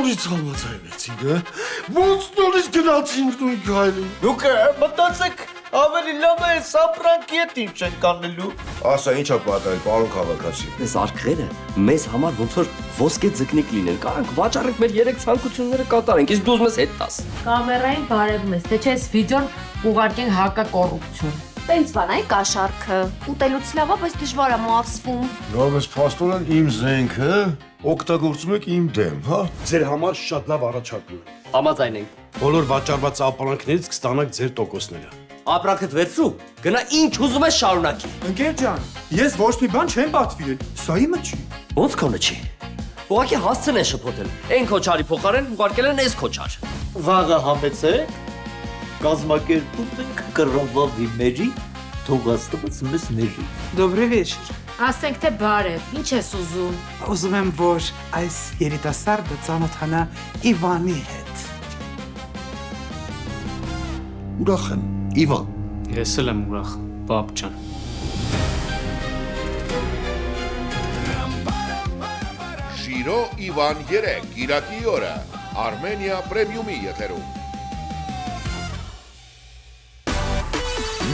նորից համաձայնեցին, ոնց նորից գնացին նույն քայլին։ Դուք մտածեք ավելի լավ է սապրանքի հետ ինչ են կանելու։ Ասա ինչա պատահել, պարոն քաղաքացի։ Այս արկղերը մեզ համար ոնց որ ոսկե ձկնիկ լինեն, կարանք վաճառենք մեր 3 ցանկությունները կատարենք, իսկ դու մեզ հետ տաս։ Կամերային բարևում ես, թե չես վիդեոն ուղարկեն հակակոռուպցիոն։ Տենց բան այ կաշառքը, ուտելուց լավ է, բայց դժվար է մարսվում։ Լավ ես փաստորեն իմ զենքը օգտագործում եք իմ դեմ, հա։ Ձեր համար շատ լավ առաջարկում եմ։ Համաձայն ենք։ Բոլոր վաճառված ապրանքներից կստանաք ձեր տոկոսները։ Ապրանքդ վերցրու, գնա ինչ ուզում ես շարունակի։ Ընկեր ջան, ես ոչ մի բան չեմ պատվիրել, սա իմը չի։ Ոնց քոնը չի։ Ուղղակի հասցեն է շփոթել։ Այն քոչարի փոխարեն ուղարկել են այս քոչար։ Վաղը համեցեք, կազմակերպում ենք կռվավի մերի, թող աստված մեզ ների։ Добрый вечер։ Ասենք թե բարև, ինչ ես ուզում։ Ուզում եմ, որ այս երիտասարդը ծանոթանա Իվանի հետ։ Ուրախ եմ, Իվան։ Ես էլ եմ ուրախ, պապ ջան։ Շիրո Իվան 3 Կիրակի օրը Armenia Premium-ի եթերում։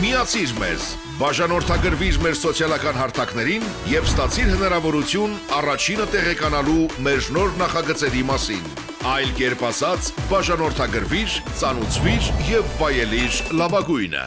Միացիր մեզ, բաժանորդագրվիր մեր սոցիալական հարթակներին և ստացիր հնարավորություն առաջինը տեղեկանալու մեր նոր նախագծերի մասին։ Այլ կերպ ասած, բաժանորդագրվիր, ծանուցվիր և վայելիր լավագույնը։